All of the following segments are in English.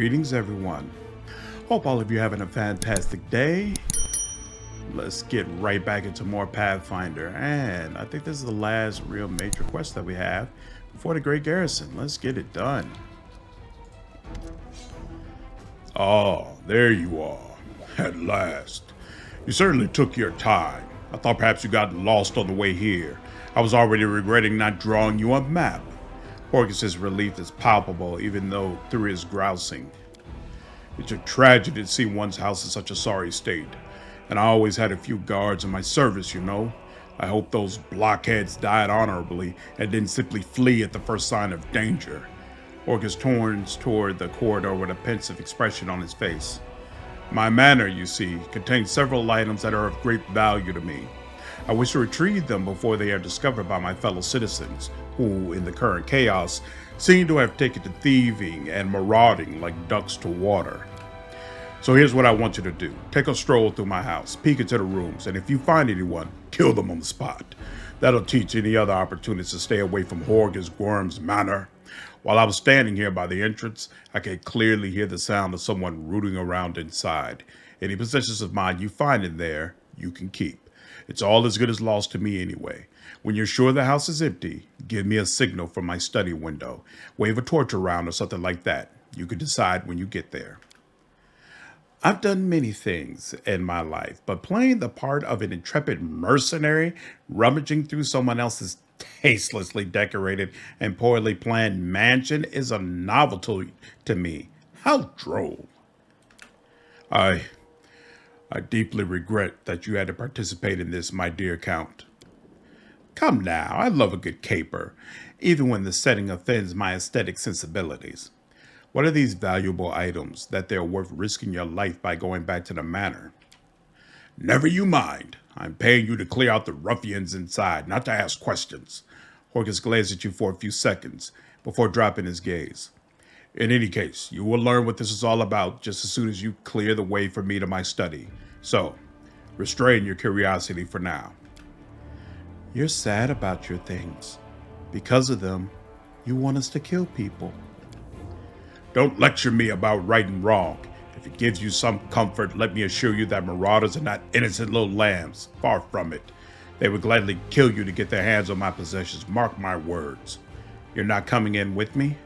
Greetings, everyone. Hope all of you are having a fantastic day. Let's get right back into more Pathfinder. And I think this is the last real major quest that we have before the Great Garrison. Let's get it done. Oh, there you are. At last. You certainly took your time. I thought perhaps you got lost on the way here. I was already regretting not drawing you a map. Horgus's relief is palpable, even though through his grousing. It's a tragedy to see one's house in such a sorry state. And I always had a few guards in my service, you know. I hope those blockheads died honorably and didn't simply flee at the first sign of danger. Horgus turns toward the corridor with a pensive expression on his face. My manor, you see, contains several items that are of great value to me. I wish to retrieve them before they are discovered by my fellow citizens, who, in the current chaos, seem to have taken to thieving and marauding like ducks to water. So here's what I want you to do. Take a stroll through my house, peek into the rooms, and if you find anyone, kill them on the spot. That'll teach any other opportunists to stay away from Horgus Worm's manor. While I was standing here by the entrance, I could clearly hear the sound of someone rooting around inside. Any possessions of mine you find in there, you can keep. It's all as good as lost to me anyway. When you're sure the house is empty, give me a signal from my study window. Wave a torch around or something like that. You can decide when you get there. I've done many things in my life, but playing the part of an intrepid mercenary rummaging through someone else's tastelessly decorated and poorly planned mansion is a novelty to me. How droll. I deeply regret that you had to participate in this, my dear Count. Come now, I love a good caper, even when the setting offends my aesthetic sensibilities. What are these valuable items that they're worth risking your life by going back to the manor? Never you mind. I'm paying you to clear out the ruffians inside, not to ask questions. Horgus glares at you for a few seconds before dropping his gaze. In any case, you will learn what this is all about just as soon as you clear the way for me to my study. So, restrain your curiosity for now. You're sad about your things. Because of them, you want us to kill people. Don't lecture me about right and wrong. If it gives you some comfort, let me assure you that marauders are not innocent little lambs. Far from it. They would gladly kill you to get their hands on my possessions. Mark my words. You're not coming in with me?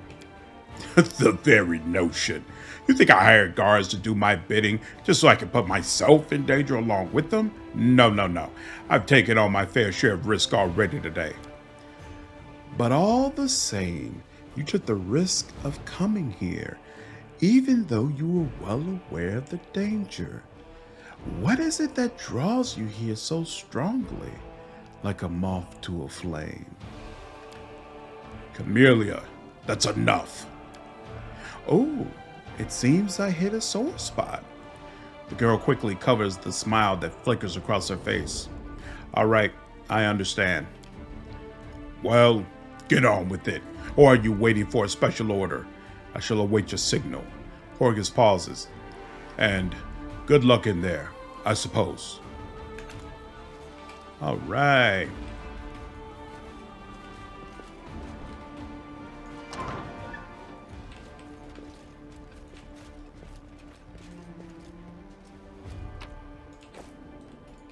The very notion. You think I hired guards to do my bidding just so I can put myself in danger along with them? No. I've taken on my fair share of risk already today. But all the same, you took the risk of coming here, even though you were well aware of the danger. What is it that draws you here so strongly, like a moth to a flame? Camellia, that's enough. Oh, it seems I hit a sore spot. The girl quickly covers the smile that flickers across her face. All right, I understand. Well, get on with it. Or are you waiting for a special order? I shall await your signal. Horgus pauses. And good luck in there, I suppose. All right.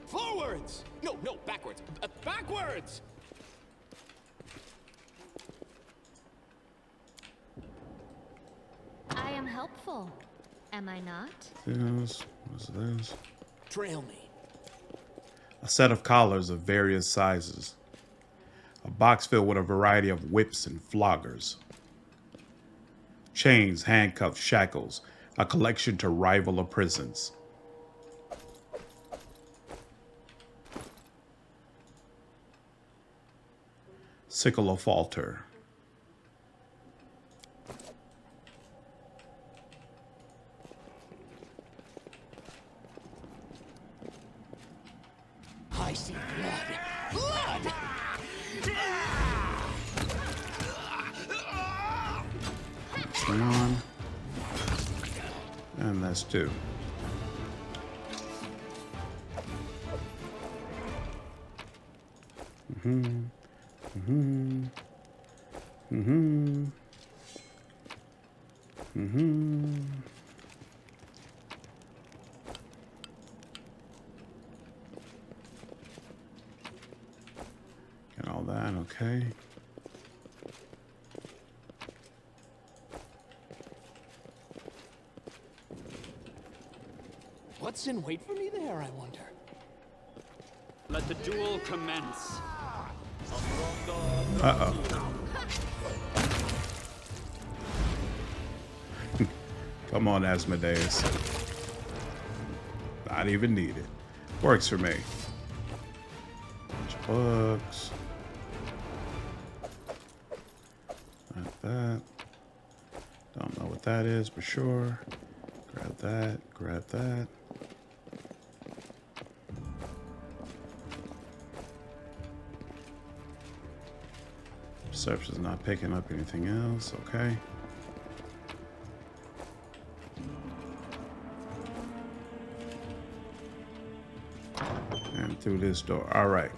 Forwards! No, backwards. Backwards! I am helpful, am I not? Yes, what's this? Trail me. A set of collars of various sizes. A box filled with a variety of whips and floggers. Chains, handcuffs, shackles. A collection to rival a prison's. Sickle of Falter. I see blood. Blood! Swing on. And that's two. Get all that, okay. What's in wait for me there, I wonder? Let the duel commence. Uh-oh. Come on, Asmodeus. Not even needed. Works for me. Bunch of books. Like that. Don't know what that is for sure. Grab that. Grab that. Perception's not picking up anything else. Okay. And through this door. All right.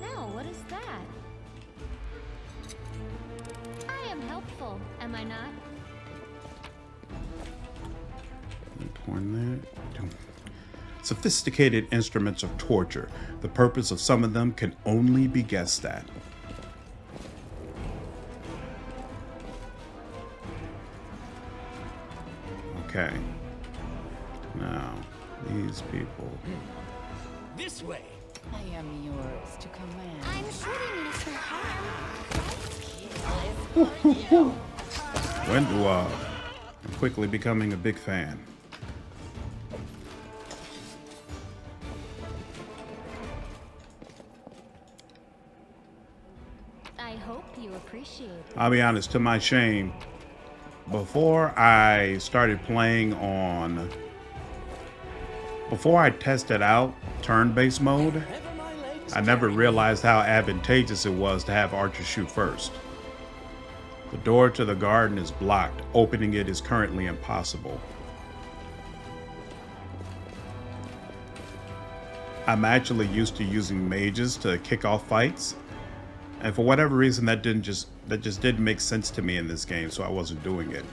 Now, what is that? I am helpful, am I not? Porn there. Sophisticated instruments of torture. The purpose of some of them can only be guessed at. Okay. Now, these people. This way. I am yours to command. I'm shooting it for harm. When do I'm quickly becoming a big fan. I hope you appreciate it. I'll be honest, to my shame, before I started playing on, before I tested out turn-based mode, I never realized how advantageous it was to have archers shoot first. The door to the garden is blocked. Opening it is currently impossible. I'm actually used to using mages to kick off fights, and for whatever reason that just didn't make sense to me in this game, so I wasn't doing it.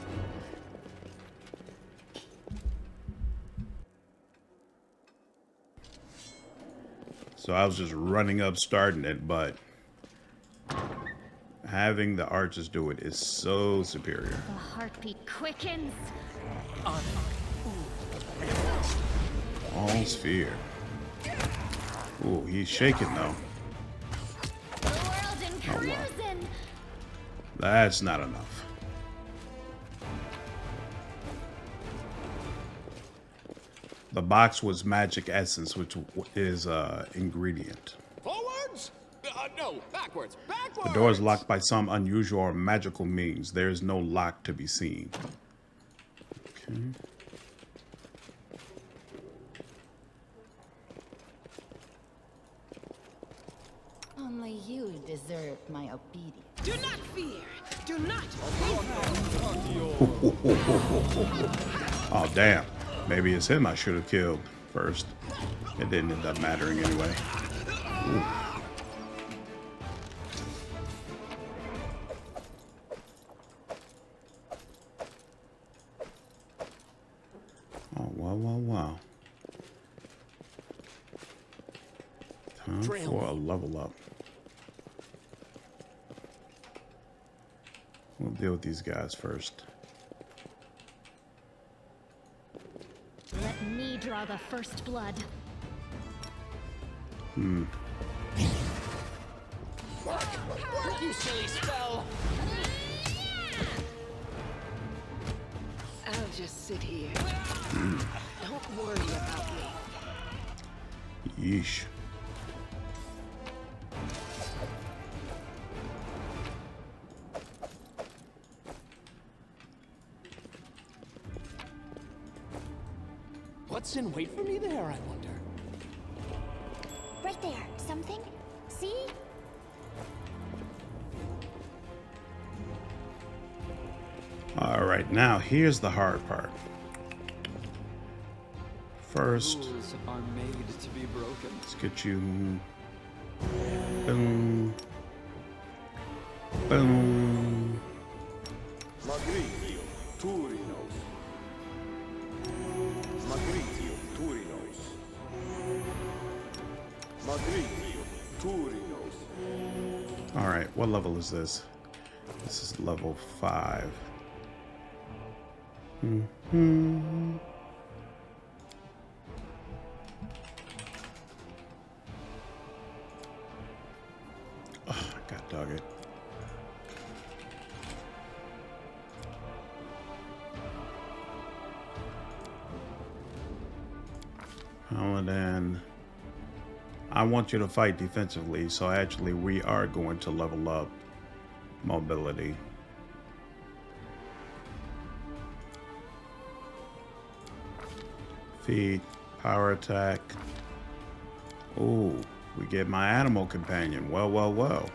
So I was just running up, starting it, but having the archers do it is so superior. The heartbeat quickens. All sphere. Ooh, he's shaking though. The world in Oh, wow. cruising. That's not enough. The box was magic essence, which is ingredient. Forwards? No, backwards. Backwards. The door is locked by some unusual or magical means. There is no lock to be seen. Okay. Only you deserve my obedience. Do not fear. Do not. Oh, damn. Maybe it's him I should have killed first. It didn't end up mattering anyway. Ooh. Oh, wow, wow, wow. Time for a level up. We'll deal with these guys first. Let me draw the first blood. Work, you silly spell. I'll just sit here. Don't worry about me. Yeesh. What's in wait for me there, I wonder? Right there. Something? See? All right, now here's the hard part. First, Rules are made to be broken. let's get you Boom. Boom. Magritio Turinos. Magritio Turinos. Magritio Turinos. All right, what level is this? This is level 5. Mm-hmm. Oh, God dog it. Paladin. I want you to fight defensively, so actually we are going to level up mobility. Feet, power attack. Ooh, we get my animal companion. Well, well, well.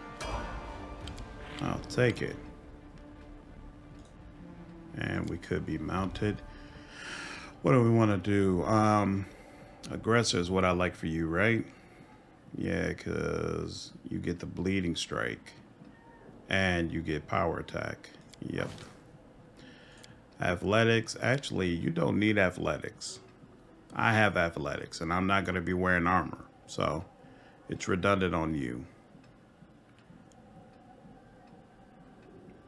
I'll take it. And we could be mounted. What do we want to do? Aggressor is what I like for you, right? Yeah, because you get the bleeding strike. And you get power attack. Yep. Athletics. Actually, you don't need athletics. I have athletics, and I'm not going to be wearing armor. So, it's redundant on you.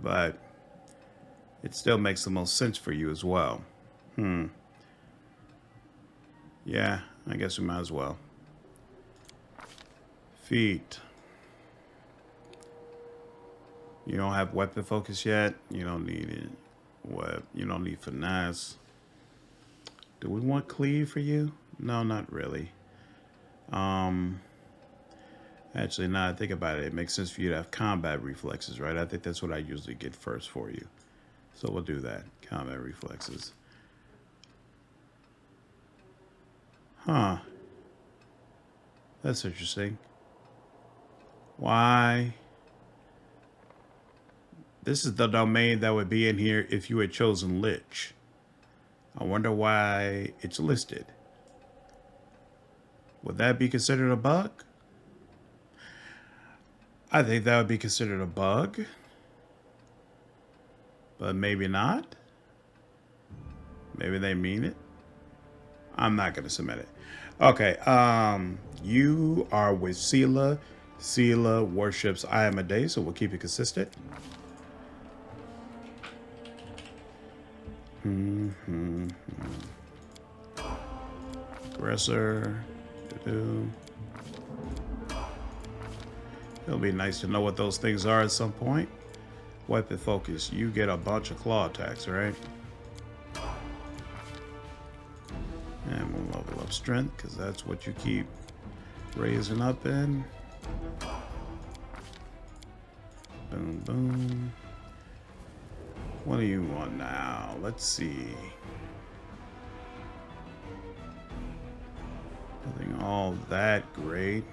But it still makes the most sense for you as well. Yeah, I guess we might as well. Feet. You don't have weapon focus yet. You don't need it. What? You don't need finesse. Do we want cleave for you? No, not really. Actually, now I think about it, it makes sense for you to have combat reflexes, right? I think that's what I usually get first for you. So we'll do that. Combat reflexes. Huh. That's interesting. Why? This is the domain that would be in here if you had chosen Lich. I wonder why it's listed. Would that be considered a bug? I think that would be considered a bug. But maybe not. Maybe they mean it. I'm not going to submit it. Okay, you are with Seelah. Seelah worships I am a day, so we'll keep it consistent. Aggressor. It'll be nice to know what those things are at some point. Weapon focus. You get a bunch of claw attacks, right? And we'll level up strength, because that's what you keep raising up in. Boom, boom. What do you want now? Let's see. Nothing all that great.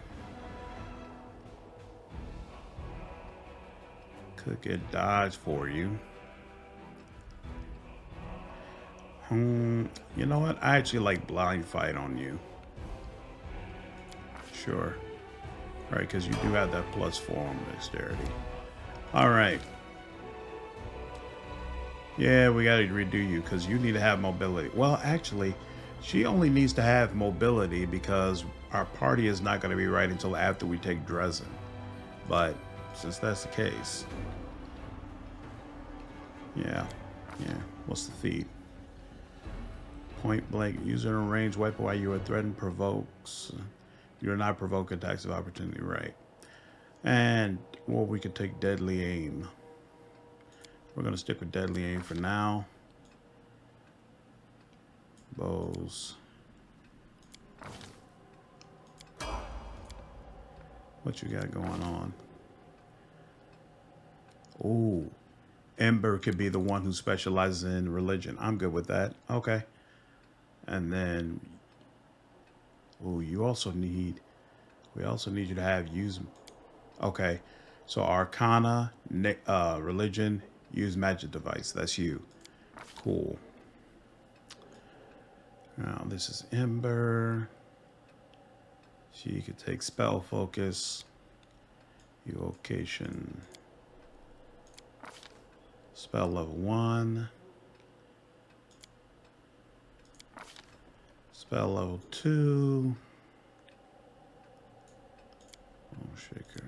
Could get dodge for you. You know what? I actually like blind fight on you. Sure. All right, because you do have that +4 on dexterity. All right. Yeah, we got to redo you because you need to have mobility. Well, actually, she only needs to have mobility because our party is not going to be right until after we take Dresden. But since that's the case, yeah. What's the feat? Point blank, user in range weapon while you are threatened provokes. You are not provoke attacks of opportunity, right? And well, we could take deadly aim. We're gonna stick with deadly aim for now. Bows. What you got going on? Ooh, Ember could be the one who specializes in religion. I'm good with that. Okay. And then, ooh, we also need you to have use. Okay, so Arcana, religion, use magic device. That's you. Cool. Now this is Ember. She could take spell focus. Evocation. Spell level 1. Spell level 2. Oh, shaker.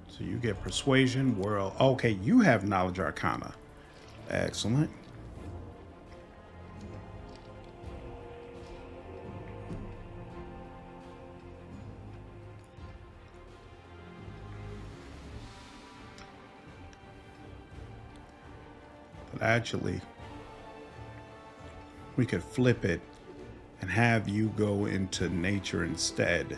So you get Persuasion, World. Okay, you have Knowledge Arcana. Excellent. But actually, we could flip it and have you go into nature instead.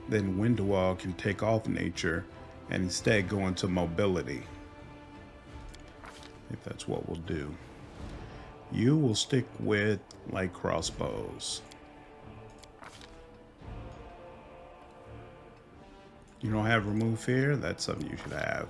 Then Windwall can take off nature and instead go into mobility. I think that's what we'll do. You will stick with light crossbows. You don't have remove fear? That's something you should have.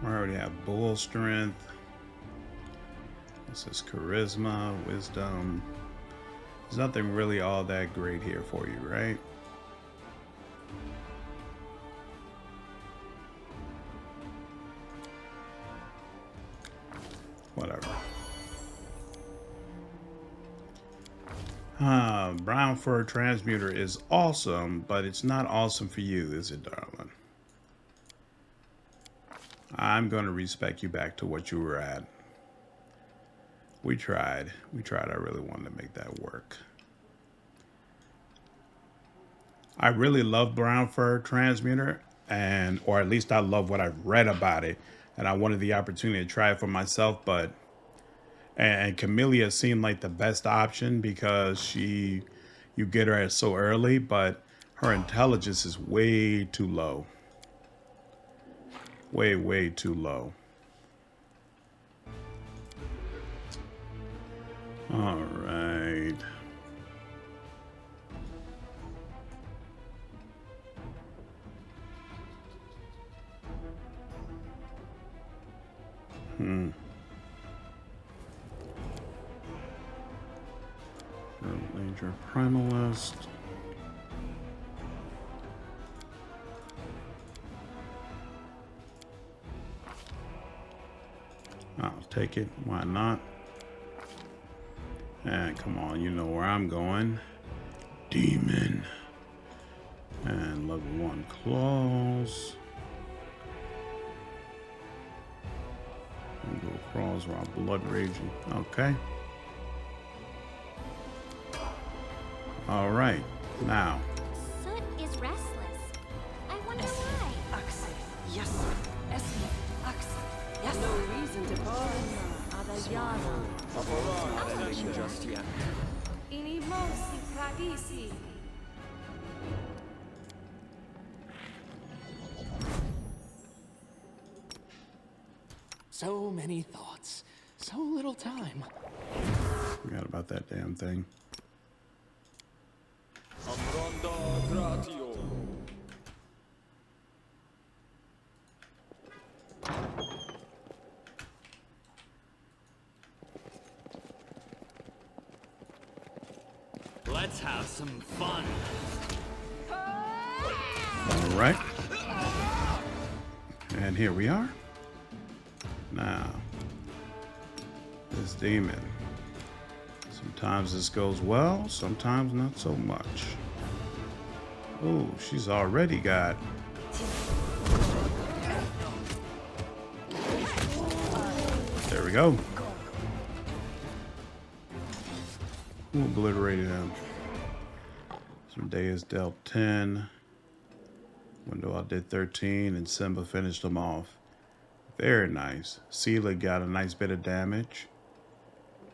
I already have bull strength. This is charisma, wisdom. There's nothing really all that great here for you, right? Whatever. Brown fur transmuter is awesome, but it's not awesome for you, is it, darling? I'm going to respec you back to what you were at. We tried. I really wanted to make that work. I really love brown fur transmuter, or at least I love what I've read about it, and I wanted the opportunity to try it for myself. But and Camellia seemed like the best option because you get her so early, but her intelligence is way too low. Way too low. All right. Major Primalist. I'll take it. Why not? And come on, you know where I'm going. Demon. And level 1 claws. And go claws while blood raging. Okay. All right. Now. Soot is restless. I wonder why. Axel, yes. Esme, Axel, yes. No reason to pause. Ending just yet. Inimosi pradisi. So many thoughts, so little time. Forgot about that damn thing. Amronda gratio. Let's have some fun. All right. And here we are. Now, this demon. Sometimes this goes well, sometimes not so much. Oh, she's already got... There we go. Who obliterated him? Deus dealt 10. Window did 13, and Simba finished them off. Very nice. Seelah got a nice bit of damage,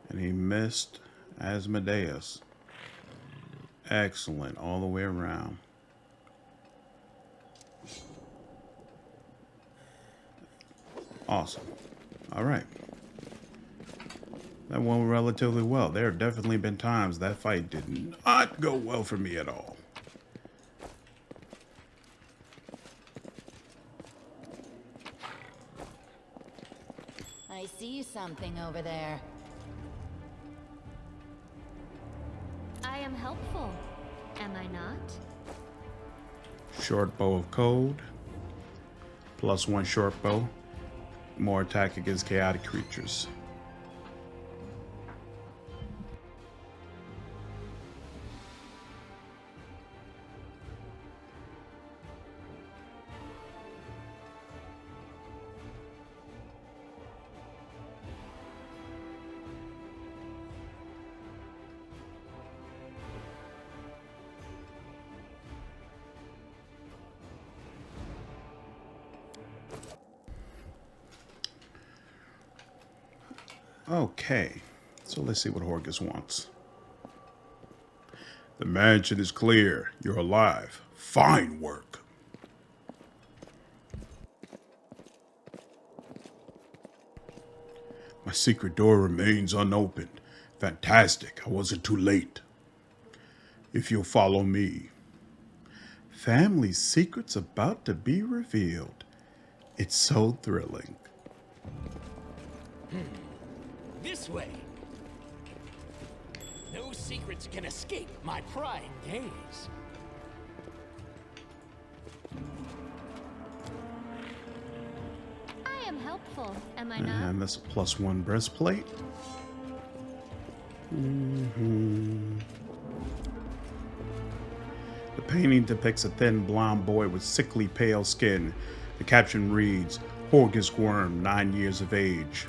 and he missed Asmodeus. Excellent all the way around. Awesome. All right. That went relatively well. There have definitely been times that fight did not go well for me at all. I see something over there. I am helpful, am I not? Short bow of code. +1 short bow. More attack against chaotic creatures. Okay, so let's see what Horgus wants. The mansion is clear. You're alive. Fine work. My secret door remains unopened. Fantastic. I wasn't too late. If you'll follow me. Family secrets about to be revealed. It's so thrilling. This way. No secrets can escape my prying gaze. I am helpful, am I not? And that's a +1 breastplate. The painting depicts a thin blonde boy with sickly pale skin. The caption reads, Horgus Worm, 9 years of age.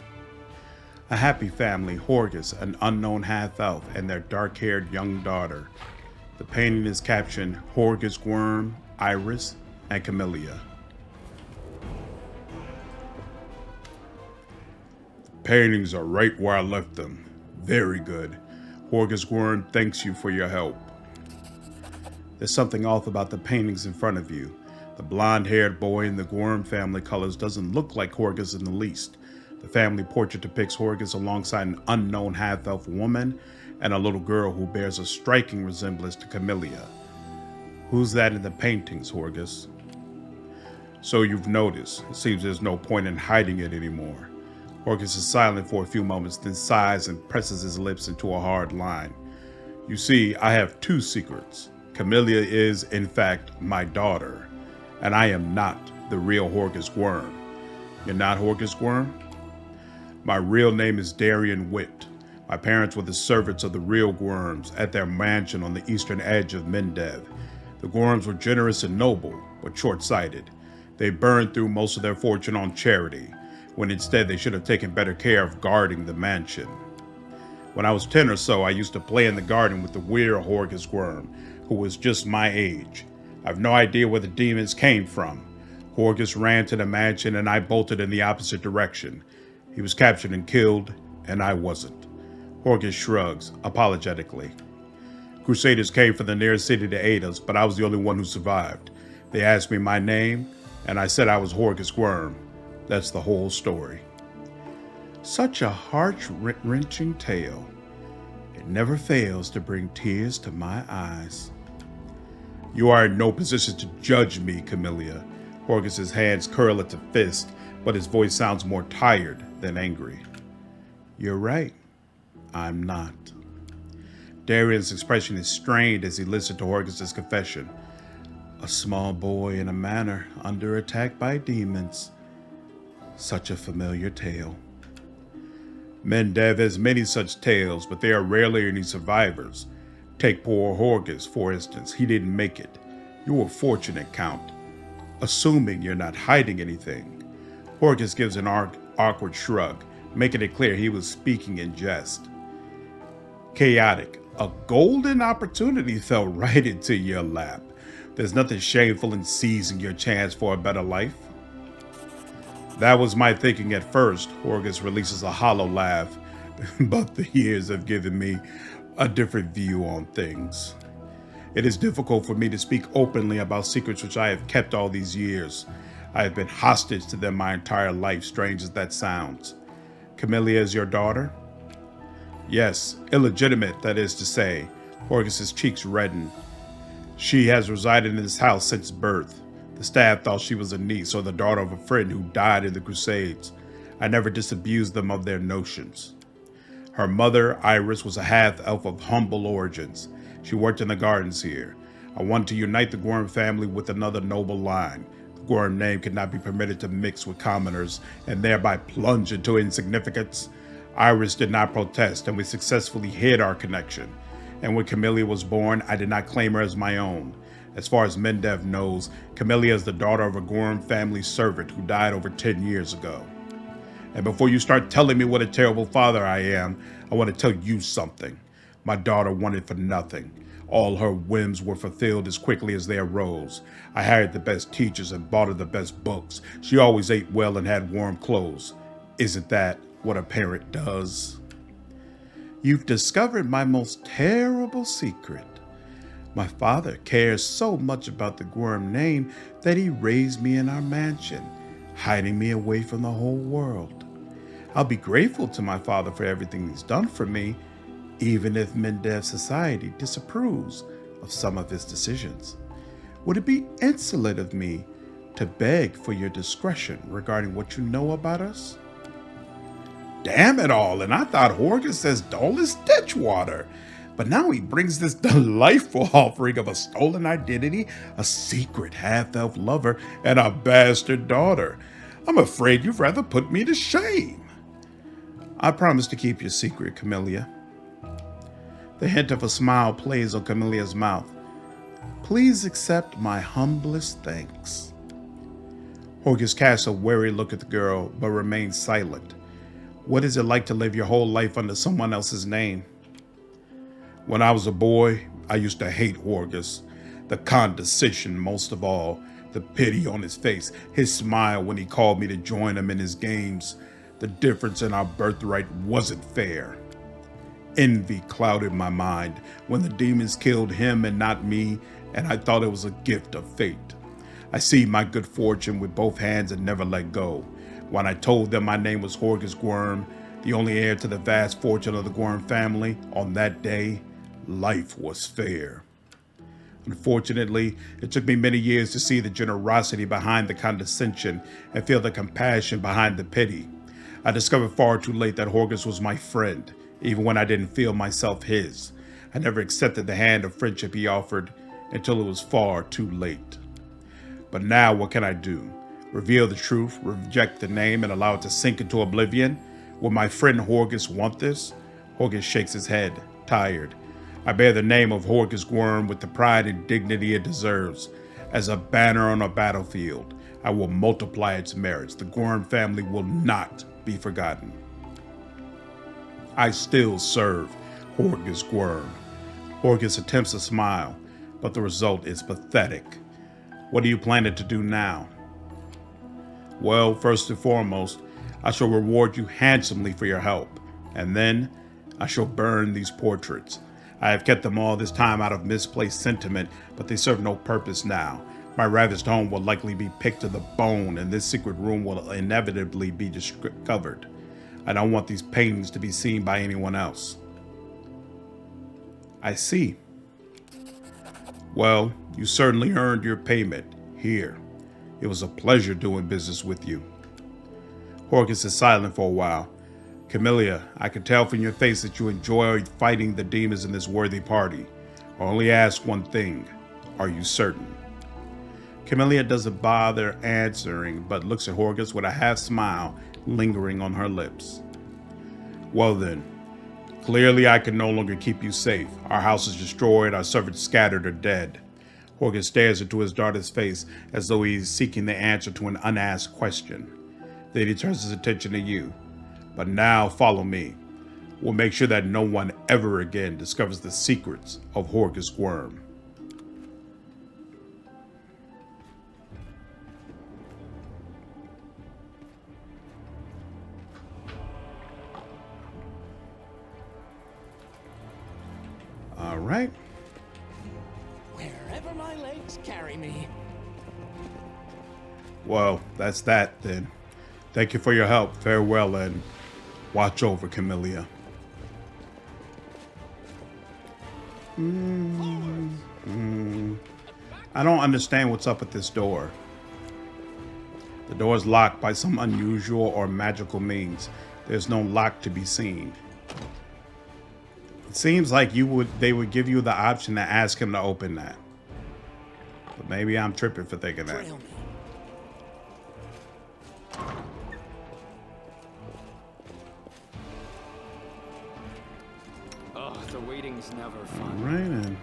A happy family, Horgus, an unknown half-elf, and their dark-haired young daughter. The painting is captioned, Horgus Worm, Iris, and Camellia. The paintings are right where I left them. Very good. Horgus Worm thanks you for your help. There's something off about the paintings in front of you. The blonde-haired boy in the Worm family colors doesn't look like Horgus in the least. The family portrait depicts Horgus alongside an unknown half-elf woman and a little girl who bears a striking resemblance to Camellia. Who's that in the paintings, Horgus? So you've noticed. It seems there's no point in hiding it anymore. Horgus is silent for a few moments, then sighs and presses his lips into a hard line. You see, I have 2 secrets. Camellia is, in fact, my daughter, and I am not the real Horgus Worm. You're not Horgus Worm? My real name is Darian Witt. My parents were the servants of the real Worms at their mansion on the eastern edge of Mendev. The Worms were generous and noble, but short-sighted. They burned through most of their fortune on charity, when instead they should have taken better care of guarding the mansion. When I was 10 or so, I used to play in the garden with the weird Horgus Worm, who was just my age. I have no idea where the demons came from. Horgus ran to the mansion and I bolted in the opposite direction. He was captured and killed, and I wasn't. Horgus shrugs, apologetically. Crusaders came from the nearest city to aid us, but I was the only one who survived. They asked me my name, and I said I was Horgus Worm. That's the whole story. Such a heart-wrenching tale. It never fails to bring tears to my eyes. You are in no position to judge me, Camellia. Horgus's hands curl at the fist, but his voice sounds more tired than angry. You're right. I'm not. Darian's expression is strained as he listens to Horgus's confession. A small boy in a manor under attack by demons. Such a familiar tale. Mendev has many such tales, but there are rarely any survivors. Take poor Horgus, for instance. He didn't make it. You were fortunate, Count. Assuming you're not hiding anything. Horgus gives an awkward shrug, making it clear he was speaking in jest. Chaotic. A golden opportunity fell right into your lap. There's nothing shameful in seizing your chance for a better life. That was my thinking at first. Horgus releases a hollow laugh, but the years have given me a different view on things. It is difficult for me to speak openly about secrets which I have kept all these years. I have been hostage to them my entire life, strange as that sounds. Camellia is your daughter? Yes, illegitimate, that is to say. Horgus's cheeks reddened. She has resided in this house since birth. The staff thought she was a niece or the daughter of a friend who died in the Crusades. I never disabused them of their notions. Her mother, Iris, was a half-elf of humble origins. She worked in the gardens here. I wanted to unite the Gorm family with another noble line. The Gorm name could not be permitted to mix with commoners and thereby plunge into insignificance. Iris did not protest, and we successfully hid our connection. And when Camellia was born, I did not claim her as my own. As far as Mendev knows, Camellia is the daughter of a Gorm family servant who died over 10 years ago. And before you start telling me what a terrible father I am, I want to tell you something. My daughter wanted for nothing. All her whims were fulfilled as quickly as they arose. I hired the best teachers and bought her the best books. She always ate well and had warm clothes. Isn't that what a parent does? You've discovered my most terrible secret. My father cares so much about the Gorm name that he raised me in our mansion, hiding me away from the whole world. I'll be grateful to my father for everything he's done for me, even if Mendev society disapproves of some of his decisions. Would it be insolent of me to beg for your discretion regarding what you know about us? Damn it all, and I thought Horgus as dull as ditch water. But now he brings this delightful offering of a stolen identity, a secret half-elf lover, and a bastard daughter. I'm afraid you've rather put me to shame. I promise to keep your secret, Camellia. The hint of a smile plays on Camellia's mouth. Please accept my humblest thanks. Horgus casts a wary look at the girl, but remains silent. What is it like to live your whole life under someone else's name? When I was a boy, I used to hate Horgus. The condescension most of all, the pity on his face, his smile when he called me to join him in his games. The difference in our birthright wasn't fair. Envy clouded my mind when the demons killed him and not me, and I thought it was a gift of fate. I seized my good fortune with both hands and never let go. When I told them my name was Horgus Gorm, the only heir to the vast fortune of the Gorm family, on that day, life was fair. Unfortunately, it took me many years to see the generosity behind the condescension and feel the compassion behind the pity. I discovered far too late that Horgus was my friend, even when I didn't feel myself his. I never accepted the hand of friendship he offered until it was far too late. But now what can I do? Reveal the truth, reject the name, and allow it to sink into oblivion? Will my friend Horgus want this? Horgus shakes his head, tired. I bear the name of Horgus Gorm with the pride and dignity it deserves. As a banner on a battlefield, I will multiply its merits. The Gorm family will not be forgotten. I still serve Horgus Gorm. Horgus attempts a smile, but the result is pathetic. What are you planning to do now? Well, first and foremost, I shall reward you handsomely for your help, and then I shall burn these portraits. I have kept them all this time out of misplaced sentiment, but they serve no purpose now. My ravished home will likely be picked to the bone, and this secret room will inevitably be discovered. I don't want these paintings to be seen by anyone else. I see. Well, you certainly earned your payment. Here. It was a pleasure doing business with you. Horgus is silent for a while. Camellia, I can tell from your face that you enjoy fighting the demons in this worthy party. I only ask one thing. Are you certain? Camellia doesn't bother answering, but looks at Horgus with a half smile lingering on her lips. Well then, clearly I can no longer keep you safe. Our house is destroyed, our servants scattered or dead. Horgus stares into his daughter's face as though he is seeking the answer to an unasked question. Then he turns his attention to you. But now follow me. We'll make sure that no one ever again discovers the secrets of Horgus Gorm. All right. Wherever my legs carry me. Well, that's that then. Thank you for your help. Farewell and watch over Camellia. I don't understand what's up with this door. The door is locked by some unusual or magical means. There's no lock to be seen. It seems like they would give you the option to ask him to open that. But maybe I'm tripping for thinking that. Trail me. Oh, the waiting's never All fun. right, and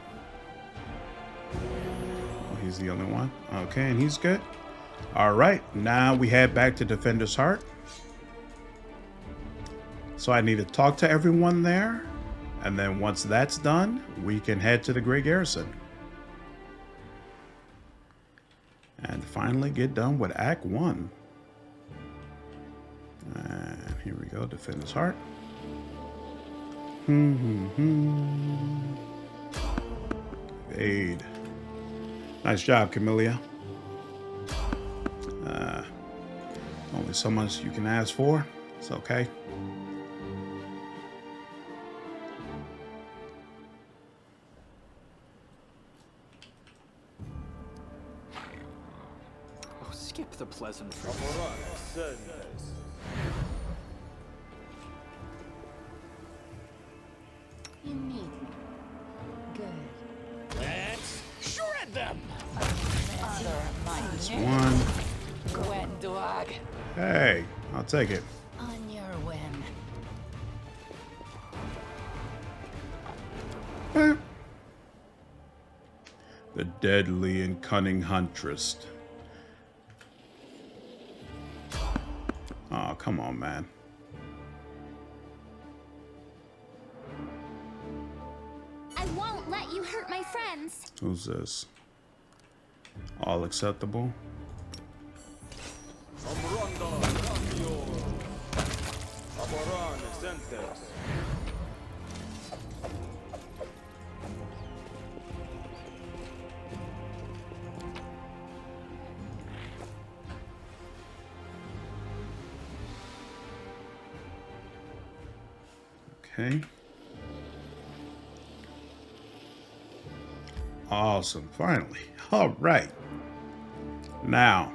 he's the only one. Okay, and he's good. All right, now we head back to Defender's Heart. So I need to talk to everyone there, and then once that's done, we can head to the Great Garrison. And finally get done with Act 1. And here we go, Defender's Heart. Aid. Nice job, Camellia. Only so much you can ask for. It's okay. Oh, skip the pleasantries. You need me. Good. Let's shred them. One. Gwen dog. Hey, I'll take it. On your whim. The deadly and cunning huntress. Oh, come on, man. I won't let you hurt my friends. Who's this? All acceptable? Amranda Gratio. Aboran Centes. Okay. Awesome. Finally. All right. Now.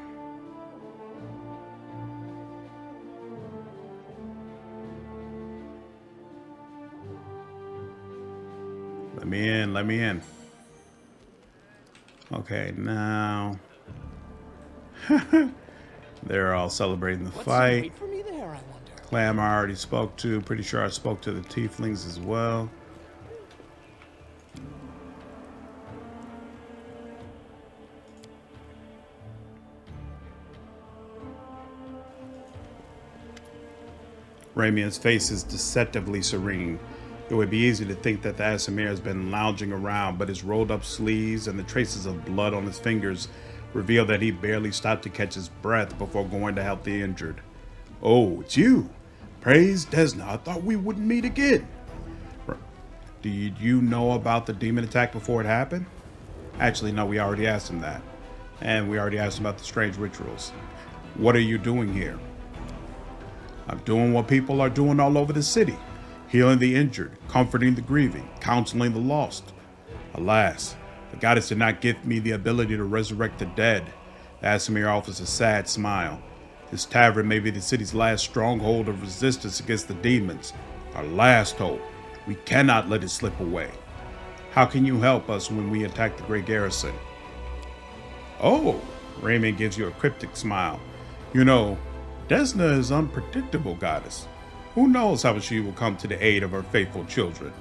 Let me in. Let me in. Okay, now. They're all celebrating the What's fight. wait for me there, I wonder. Clam I already spoke to. Pretty sure I spoke to the tieflings as well. Ramien's face is deceptively serene. It would be easy to think that the Asimir has been lounging around, but his rolled up sleeves and the traces of blood on his fingers reveal that he barely stopped to catch his breath before going to help the injured. Oh, it's you. Praise Desna, I thought we wouldn't meet again. Did you know about the demon attack before it happened? Actually, no, we already asked him that. And we already asked him about the strange rituals. What are you doing here? I'm doing what people are doing all over the city. Healing the injured, comforting the grieving, counseling the lost. Alas, the goddess did not give me the ability to resurrect the dead. The Asimir offers a sad smile. This tavern may be the city's last stronghold of resistance against the demons. Our last hope. We cannot let it slip away. How can you help us when we attack the Great Garrison? Oh, Ramien gives you a cryptic smile. You know, Desna is unpredictable, goddess. Who knows how she will come to the aid of her faithful children?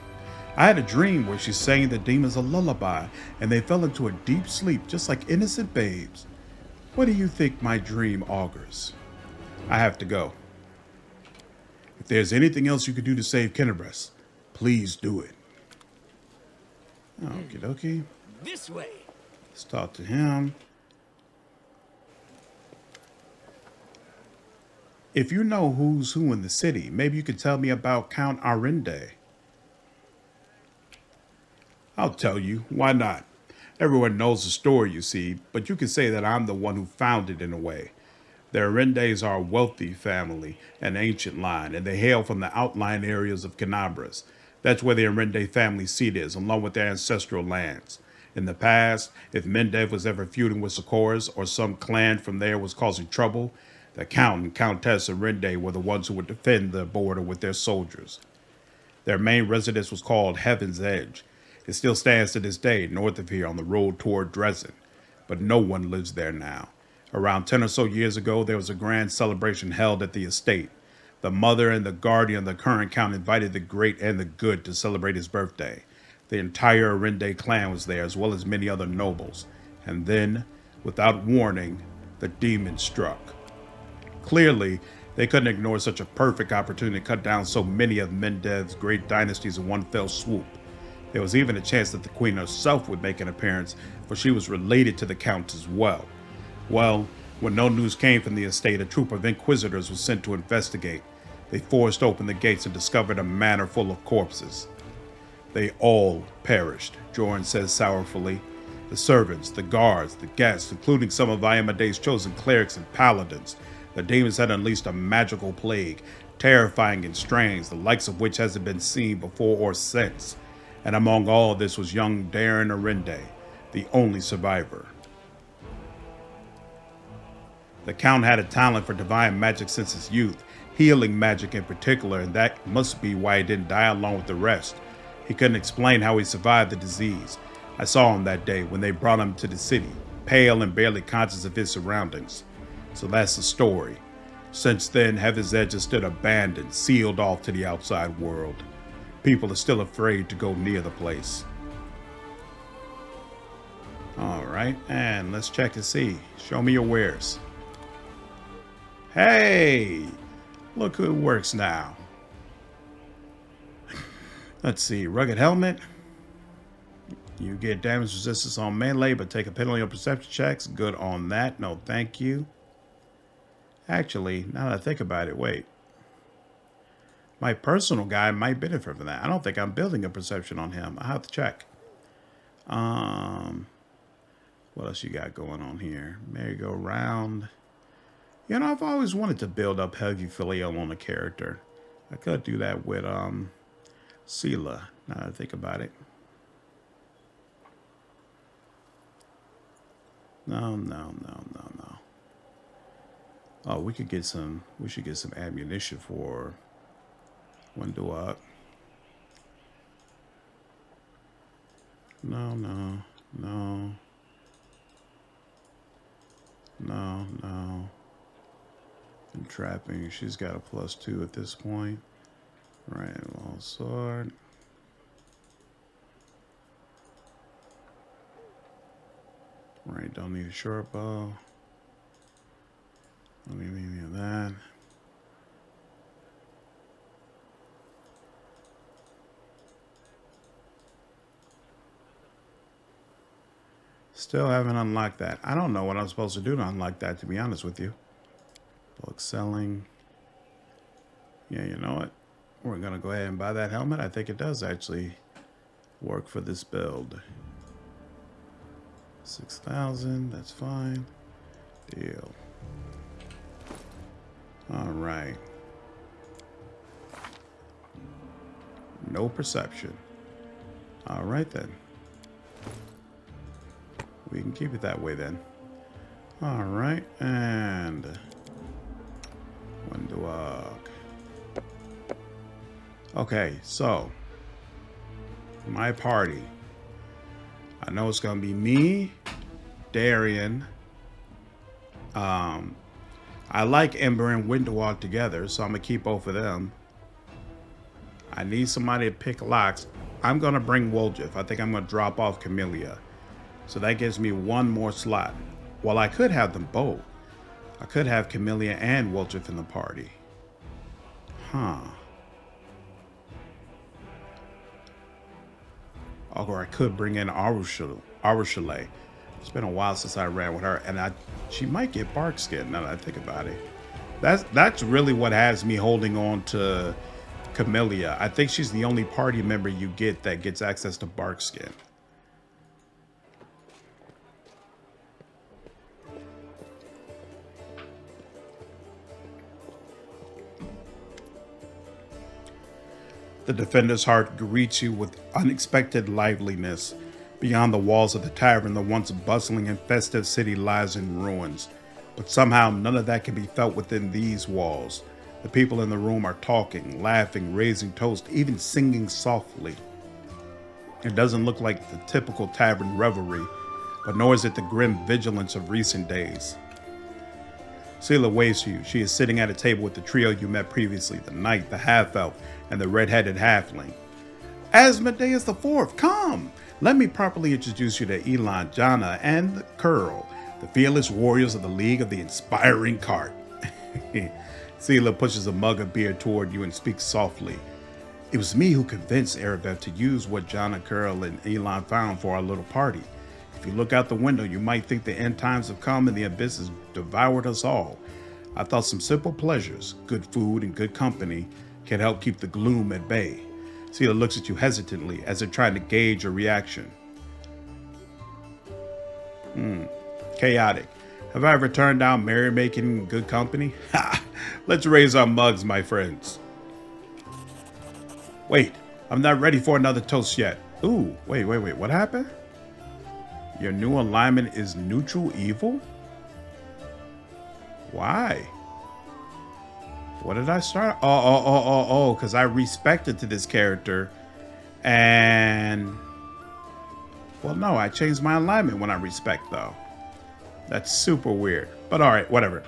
I had a dream where she sang the demons a lullaby, and they fell into a deep sleep just like innocent babes. What do you think my dream augurs? I have to go. If there's anything else you could do to save Kenebres, please do it. Okie dokie. This way. Let's talk to him. If you know who's who in the city, maybe you could tell me about Count Arinde. I'll tell you. Why not? Everyone knows the story, you see, but you can say that I'm the one who found it in a way. The Arindes are a wealthy family, an ancient line, and they hail from the outlying areas of Kenebres. That's where the Arende family seat is, along with their ancestral lands. In the past, if Mendev was ever feuding with Sarkoris or some clan from there was causing trouble, the Count and Countess Arende were the ones who would defend the border with their soldiers. Their main residence was called Heaven's Edge. It still stands to this day north of here on the road toward Dresden, but no one lives there now. Around 10 or so years ago, there was a grand celebration held at the estate. The mother and the guardian of the current count invited the great and the good to celebrate his birthday. The entire Arende clan was there, as well as many other nobles. And then, without warning, the demon struck. Clearly, they couldn't ignore such a perfect opportunity to cut down so many of Mendev's great dynasties in one fell swoop. There was even a chance that the queen herself would make an appearance, for she was related to the count as well. Well, when no news came from the estate, a troop of inquisitors was sent to investigate. They forced open the gates and discovered a manor full of corpses. They all perished, Jorn says sorrowfully. The servants, the guards, the guests, including some of Iomede's chosen clerics and paladins. The demons had unleashed a magical plague, terrifying and strange, the likes of which hasn't been seen before or since. And among all this was young Darren Arende, the only survivor. The Count had a talent for divine magic since his youth, healing magic in particular, and that must be why he didn't die along with the rest. He couldn't explain how he survived the disease. I saw him that day when they brought him to the city, pale and barely conscious of his surroundings. So that's the story. Since then, Heaven's Edge has stood abandoned, sealed off to the outside world. People are still afraid to go near the place. Alright, and let's check and see. Show me your wares. Hey! Look who works now. Let's see, rugged helmet. You get damage resistance on melee, but take a penalty on perception checks. Good on that. No, thank you. Actually, now that I think about it, wait. My personal guy might benefit from that. I don't think I'm building a perception on him. I'll have to check. What else you got going on here? Merry-go-round. You know, I've always wanted to build up heavy filial on a character. I could do that with Seelah, now that I think about it. No. Oh, we should get some ammunition for one duat. No. And trapping, she's got a +2 at this point. Right, long sword. Right, don't need a short bow. Don't need any of that. Still haven't unlocked that. I don't know what I'm supposed to do to unlock that, to be honest with you. Bulk selling. Yeah, you know what? We're going to go ahead and buy that helmet. I think it does actually work for this build. 6,000, that's fine. Deal. All right. No perception. All right then. We can keep it that way then. All right, and one duak. Okay, so my party. I know it's gonna be me, Darian. I like Ember and Windowalk together, so I'm gonna keep both of them. I need somebody to pick locks. I'm gonna bring Woljif. I think I'm gonna drop off Camellia. So that gives me one more slot. Well, I could have them both. I could have Camellia and Woljif in the party. Huh. Or I could bring in Areelu. It's been a while since I ran with her, and she might get Barkskin now that I think about it. That's really what has me holding on to Camellia. I think she's the only party member you get that gets access to Barkskin. The defender's heart greets you with unexpected liveliness. Beyond the walls of the tavern, the once bustling and festive city lies in ruins. But somehow none of that can be felt within these walls. The people in the room are talking, laughing, raising toast, even singing softly. It doesn't look like the typical tavern revelry, but nor is it the grim vigilance of recent days. Seelah waves to you. She is sitting at a table with the trio you met previously, the knight, the half-elf, and the red-headed halfling. Asmodeus IV, come! Let me properly introduce you to Elon, Jana, and the Curl, the fearless warriors of the League of the Inspiring Cart. Seelah pushes a mug of beer toward you and speaks softly. It was me who convinced Erebeth to use what Jana, Curl, and Elon found for our little party. If you look out the window, you might think the end times have come and the abyss has devoured us all. I thought some simple pleasures, good food and good company, can help keep the gloom at bay. Seelah looks at you hesitantly as if trying to gauge your reaction. Chaotic. Have I ever turned down merrymaking and good company? Ha! Let's raise our mugs, my friends. Wait, I'm not ready for another toast yet. Ooh, wait, what happened? Your new alignment is neutral evil? Why? What did I start? Oh, because I respected to this character. And... well, no, I changed my alignment when I respect, though. That's super weird. But alright, whatever.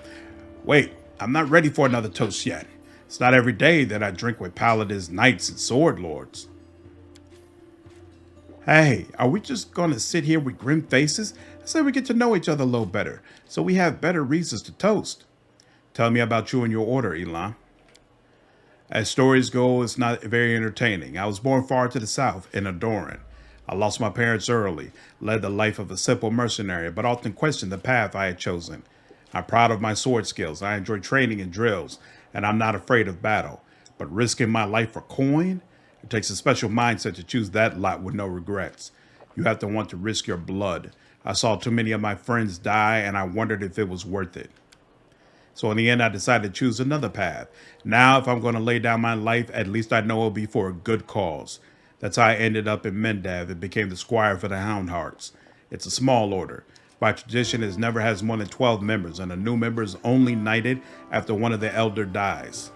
Wait, I'm not ready for another toast yet. It's not every day that I drink with paladins, knights, and sword lords. Hey, are we just going to sit here with grim faces? I said we get to know each other a little better, so we have better reasons to toast. Tell me about you and your order, Elon. As stories go, it's not very entertaining. I was born far to the south, in Adoran. I lost my parents early, led the life of a simple mercenary, but often questioned the path I had chosen. I'm proud of my sword skills. I enjoy training and drills, and I'm not afraid of battle. But risking my life for coin? It takes a special mindset to choose that lot with no regrets. You have to want to risk your blood. I saw too many of my friends die, and I wondered if it was worth it. So in the end, I decided to choose another path. Now, if I'm going to lay down my life, at least I know it'll be for a good cause. That's how I ended up in Mendav and became the squire for the Houndhearts. It's a small order. By tradition, it never has more than 12 members, and a new member is only knighted after one of the elder dies.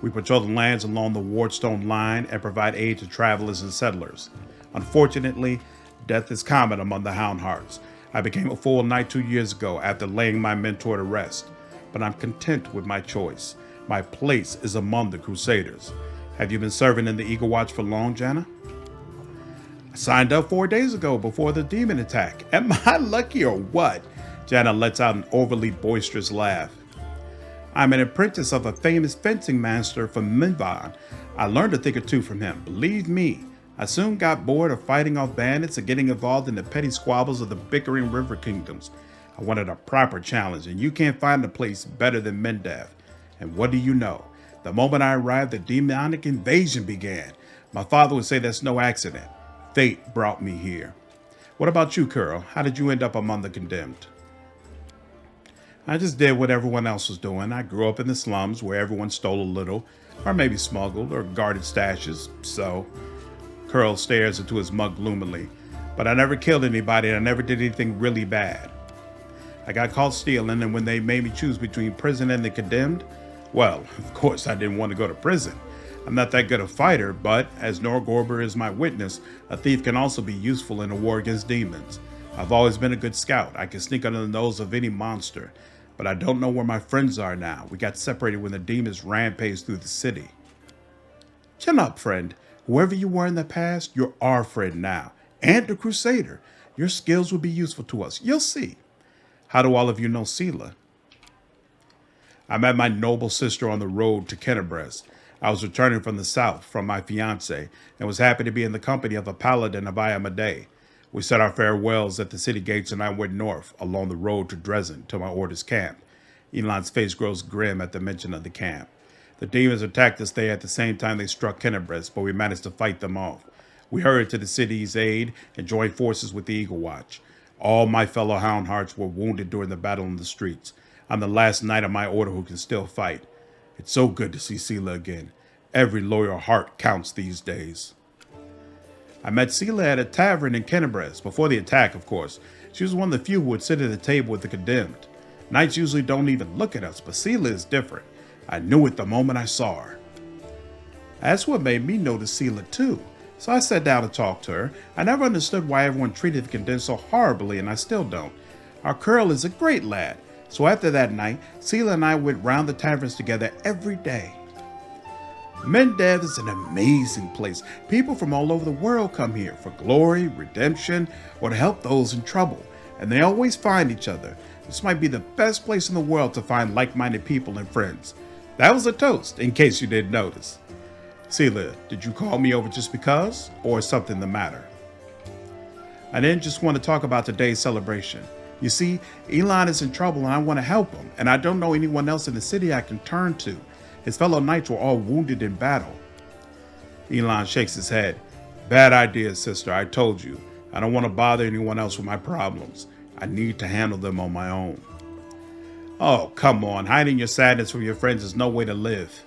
We patrol the lands along the Wardstone line and provide aid to travelers and settlers. Unfortunately, death is common among the Houndhearts. I became a full knight 2 years ago after laying my mentor to rest, but I'm content with my choice. My place is among the Crusaders. Have you been serving in the Eagle Watch for long, Jana? I signed up 4 days ago before the demon attack. Am I lucky or what? Jana lets out an overly boisterous laugh. I'm an apprentice of a famous fencing master from Vhane. I learned a thing or two from him. Believe me, I soon got bored of fighting off bandits and getting involved in the petty squabbles of the bickering river kingdoms. I wanted a proper challenge, and you can't find a place better than Mendav. And what do you know? The moment I arrived, the demonic invasion began. My father would say that's no accident. Fate brought me here. What about you, Curl? How did you end up among the condemned? I just did what everyone else was doing. I grew up in the slums where everyone stole a little, or maybe smuggled, or guarded stashes, so... Curl stares into his mug gloomily. But I never killed anybody, and I never did anything really bad. I got caught stealing, and when they made me choose between prison and the condemned, well, of course I didn't want to go to prison. I'm not that good a fighter, but as Norgorber is my witness, a thief can also be useful in a war against demons. I've always been a good scout. I can sneak under the nose of any monster. But I don't know where my friends are now. We got separated when the demons rampaged through the city. Chin up, friend. Whoever you were in the past, you're our friend now. And a crusader. Your skills will be useful to us. You'll see. How do all of you know Seelah? I met my noble sister on the road to Kennebrest. I was returning from the south from my fiancé and was happy to be in the company of a paladin of Ayamade. We said our farewells at the city gates and I went north along the road to Dresden to my order's camp. Elon's face grows grim at the mention of the camp. The demons attacked us there at the same time they struck Kennebrest, but we managed to fight them off. We hurried to the city's aid and joined forces with the Eagle Watch. All my fellow Houndhearts were wounded during the battle in the streets. I'm the last knight of my order who can still fight. It's so good to see Seelah again. Every loyal heart counts these days. I met Seelah at a tavern in Kennebrez, before the attack, of course. She was one of the few who would sit at the table with the condemned. Knights usually don't even look at us, but Seelah is different. I knew it the moment I saw her. That's what made me notice Seelah too, so I sat down to talk to her. I never understood why everyone treated the condemned so horribly, and I still don't. Our Curl is a great lad, so after that night, Seelah and I went round the taverns together every day. Mendev is an amazing place. People from all over the world come here for glory, redemption, or to help those in trouble, and they always find each other. This might be the best place in the world to find like-minded people and friends. That was a toast, in case you didn't notice. Seelah, did you call me over just because, or is something the matter? I didn't just want to talk about today's celebration. You see, Elon is in trouble and I want to help him, and I don't know anyone else in the city I can turn to. His fellow knights were all wounded in battle. Elon shakes his head. Bad idea, sister, I told you. I don't want to bother anyone else with my problems. I need to handle them on my own. Oh, come on. Hiding your sadness from your friends is no way to live.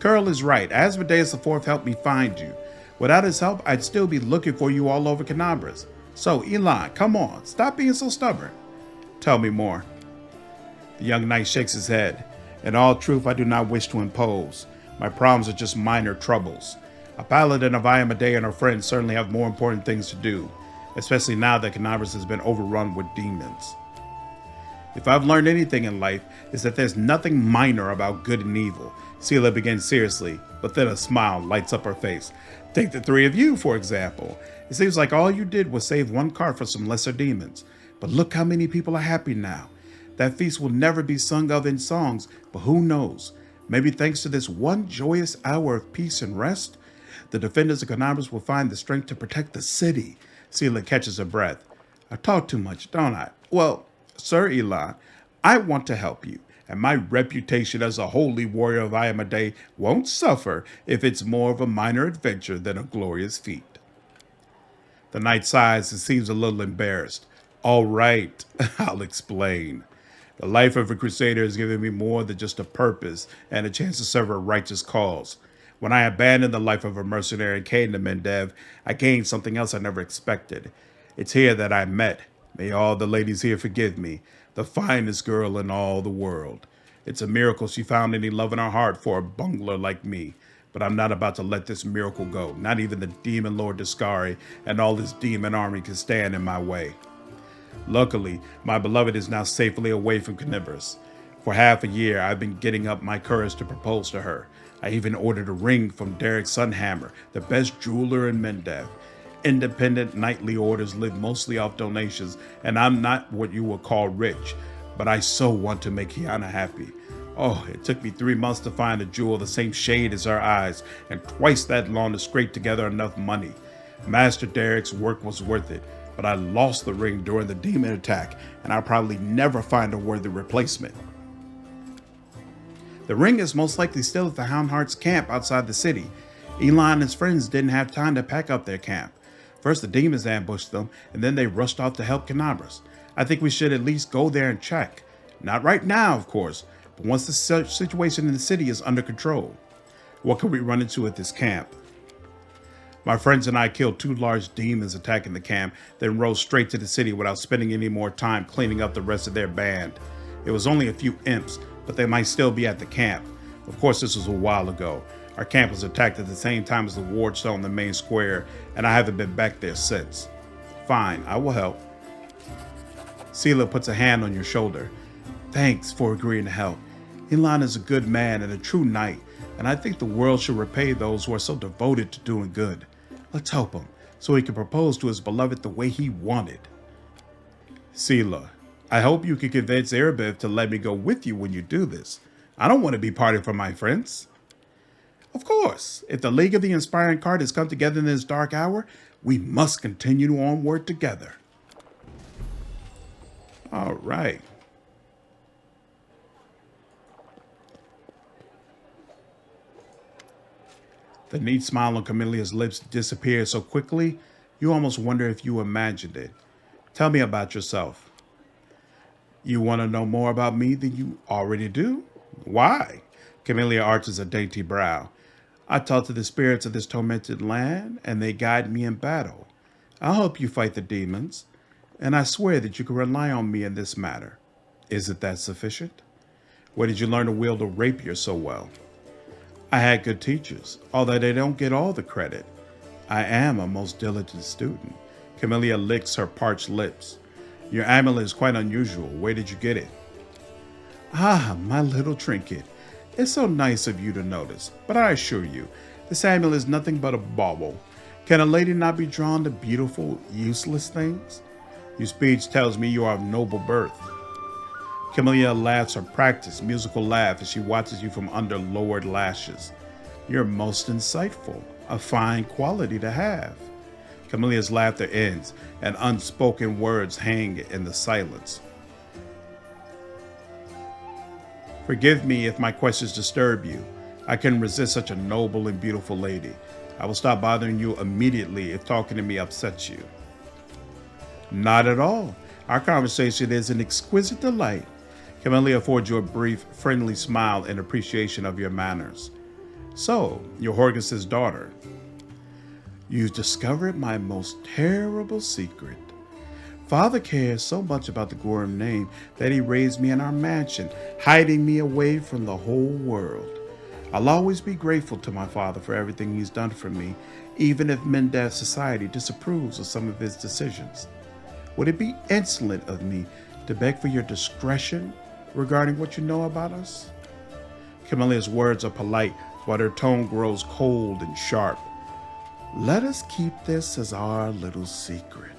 Curl is right. Asmodeus IV helped me find you. Without his help, I'd still be looking for you all over Kenabres. So, Elon, come on. Stop being so stubborn. Tell me more. The young knight shakes his head. In all truth, I do not wish to impose. My problems are just minor troubles. A paladin of Iomedae and her friends certainly have more important things to do, especially now that Kenabres has been overrun with demons. If I've learned anything in life, it's that there's nothing minor about good and evil. Seelah begins seriously, but then a smile lights up her face. Take the three of you, for example. It seems like all you did was save one cart for some lesser demons. But look how many people are happy now. That feast will never be sung of in songs, but who knows? Maybe thanks to this one joyous hour of peace and rest, the defenders of Kenabres will find the strength to protect the city. Seelah catches her breath. I talk too much, don't I? Well, Sir Elon, I want to help you, and my reputation as a holy warrior of Iomedae won't suffer if it's more of a minor adventure than a glorious feat. The knight sighs and seems a little embarrassed. All right, I'll explain. The life of a crusader has given me more than just a purpose and a chance to serve a righteous cause. When I abandoned the life of a mercenary and came to Mendev, I gained something else I never expected. It's here that I met. May all the ladies here forgive me, the finest girl in all the world. It's a miracle she found any love in her heart for a bungler like me. But I'm not about to let this miracle go. Not even the Demon Lord Deskari and all his demon army can stand in my way. Luckily, my beloved is now safely away from Kenabres. For half a year, I've been getting up my courage to propose to her. I even ordered a ring from Derek Sunhammer, the best jeweler in Mendev. Independent knightly orders live mostly off donations, and I'm not what you would call rich, but I so want to make Kiana happy. Oh, it took me 3 months to find a jewel the same shade as her eyes, and twice that long to scrape together enough money. Master Derek's work was worth it, but I lost the ring during the demon attack, and I'll probably never find a worthy replacement. The ring is most likely still at the Houndheart's camp outside the city. Elon and his friends didn't have time to pack up their camp. First the demons ambushed them, and then they rushed off to help Kenabres. I think we should at least go there and check. Not right now, of course, but once the situation in the city is under control. What can we run into at this camp? My friends and I killed 2 large demons attacking the camp, then rode straight to the city without spending any more time cleaning up the rest of their band. It was only a few imps, but they might still be at the camp. Of course, this was a while ago. Our camp was attacked at the same time as the wardstone in the main square, and I haven't been back there since. Fine, I will help. Seelah puts a hand on your shoulder. Thanks for agreeing to help. Elon is a good man and a true knight, and I think the world should repay those who are so devoted to doing good. Let's help him, so he can propose to his beloved the way he wanted. Seelah, I hope you can convince Erebev to let me go with you when you do this. I don't want to be parting from my friends. Of course, if the League of the Inspiring Card has come together in this dark hour, we must continue onward together. All right. The neat smile on Camelia's lips disappeared so quickly, you almost wonder if you imagined it. Tell me about yourself. You want to know more about me than you already do? Why? Camellia arches a dainty brow. I talk to the spirits of this tormented land, and they guide me in battle. I'll help you fight the demons, and I swear that you can rely on me in this matter. Isn't that sufficient? Where did you learn to wield a rapier so well? I had good teachers, although they don't get all the credit. I am a most diligent student. Camellia licks her parched lips. Your amulet is quite unusual. Where did you get it? Ah, my little trinket. It's so nice of you to notice, but I assure you, this amulet is nothing but a bauble. Can a lady not be drawn to beautiful, useless things? Your speech tells me you are of noble birth. Camellia laughs her practiced musical laugh as she watches you from under lowered lashes. You're most insightful, a fine quality to have. Camellia's laughter ends, and unspoken words hang in the silence. Forgive me if my questions disturb you. I couldn't resist such a noble and beautiful lady. I will stop bothering you immediately if talking to me upsets you. Not at all. Our conversation is an exquisite delight. Camellia affords you a brief, friendly smile in appreciation of your manners. So, you're Horgus's daughter. You've discovered my most terrible secret. Father cares so much about the Gorum name that he raised me in our mansion, hiding me away from the whole world. I'll always be grateful to my father for everything he's done for me, even if Mendav society disapproves of some of his decisions. Would it be insolent of me to beg for your discretion regarding what you know about us? Camellia's words are polite, while her tone grows cold and sharp. Let us keep this as our little secret.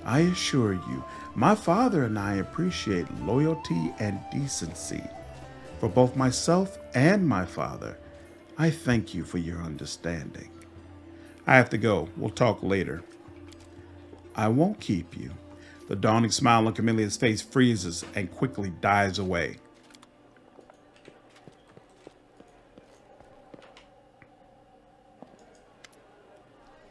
I assure you, my father and I appreciate loyalty and decency. For both myself and my father, I thank you for your understanding. I have to go. We'll talk later. I won't keep you. The dawning smile on Camellia's face freezes and quickly dies away.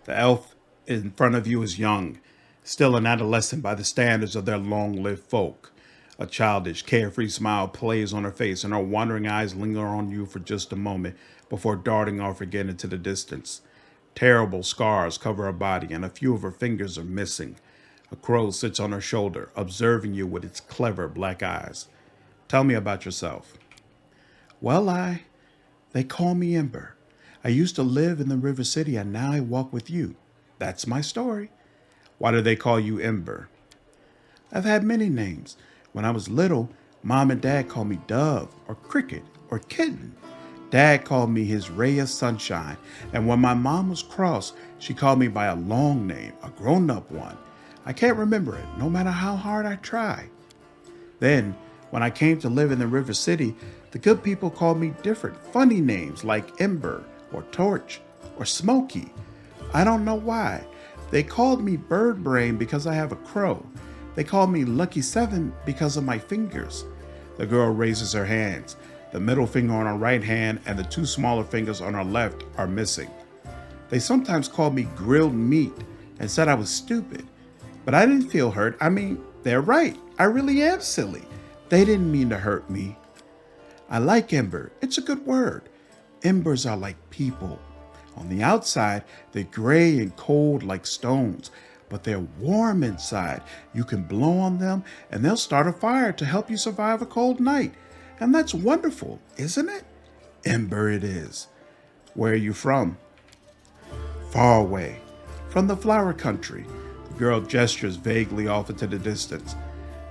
The elf in front of you is young, still an adolescent by the standards of their long-lived folk. A childish, carefree smile plays on her face, and her wandering eyes linger on you for just a moment before darting off again into the distance. Terrible scars cover her body, and a few of her fingers are missing. A crow sits on her shoulder, observing you with its clever black eyes. Tell me about yourself. Well, they call me Ember. I used to live in the River City, and now I walk with you. That's my story. Why do they call you Ember? I've had many names. When I was little, Mom and Dad called me Dove, or Cricket, or Kitten. Dad called me his ray of sunshine, and when my mom was cross, she called me by a long name, a grown-up one. I can't remember it, no matter how hard I try. Then, when I came to live in the River City, the good people called me different, funny names like Ember, or Torch, or Smoky. I don't know why. They called me Bird Brain because I have a crow. They called me Lucky Seven because of my fingers. The girl raises her hands. The middle finger on her right hand and the two smaller fingers on her left are missing. They sometimes called me Grilled Meat and said I was stupid. But I didn't feel hurt. I mean, they're right. I really am silly. They didn't mean to hurt me. I like Ember. It's a good word. Embers are like people. On the outside, they're gray and cold like stones, but they're warm inside. You can blow on them and they'll start a fire to help you survive a cold night. And that's wonderful, isn't it? Ember it is. Where are you from? Far away. From the flower country. The girl gestures vaguely off into the distance.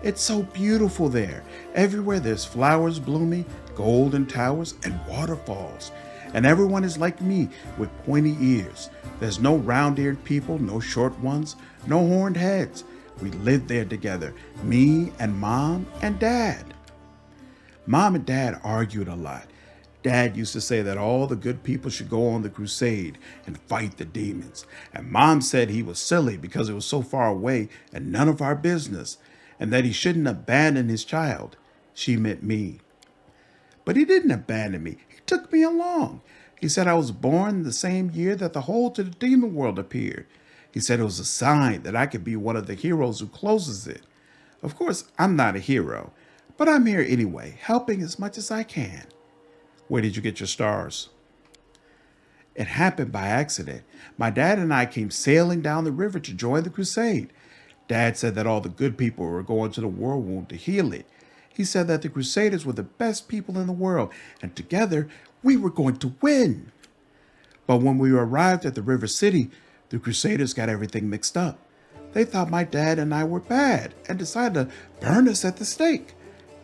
It's so beautiful there. Everywhere there's flowers blooming, golden towers, and waterfalls. And everyone is like me with pointy ears. There's no round-eared people, no short ones, no horned heads. We live there together, me and Mom and Dad. Mom and Dad argued a lot. Dad used to say that all the good people should go on the Crusade and fight the demons. And Mom said he was silly because it was so far away and none of our business, and that he shouldn't abandon his child. She meant me. But he didn't abandon me. He took me along. He said I was born the same year that the hole to the demon world appeared. He said it was a sign that I could be one of the heroes who closes it. Of course, I'm not a hero, but I'm here anyway, helping as much as I can. Where did you get your stars? It happened by accident. My dad and I came sailing down the river to join the Crusade. Dad said that all the good people were going to the Worldwound to heal it. He said that the Crusaders were the best people in the world, and together we were going to win. But when we arrived at the River City, the Crusaders got everything mixed up. They thought my dad and I were bad and decided to burn us at the stake.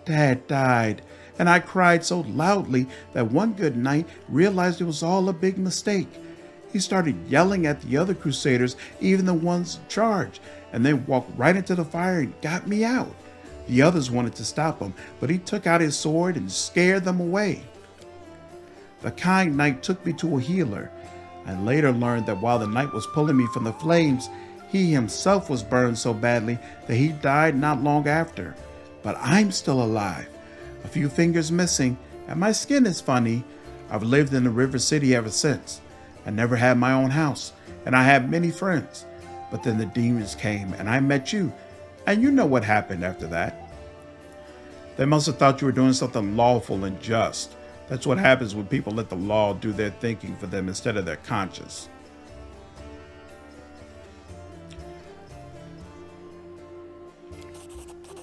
Dad died, and I cried so loudly that one good night realized it was all a big mistake. He started yelling at the other Crusaders, even the ones in charge, and then walked right into the fire and got me out. The others wanted to stop him, but he took out his sword and scared them away. The kind knight took me to a healer. I later learned that while the knight was pulling me from the flames, he himself was burned so badly that he died not long after. But I'm still alive, a few fingers missing, and my skin is funny. I've lived in the River City ever since. I never had my own house, and I had many friends. But then the demons came, and I met you, and you know what happened after that. They must have thought you were doing something lawful and just. That's what happens when people let the law do their thinking for them instead of their conscience.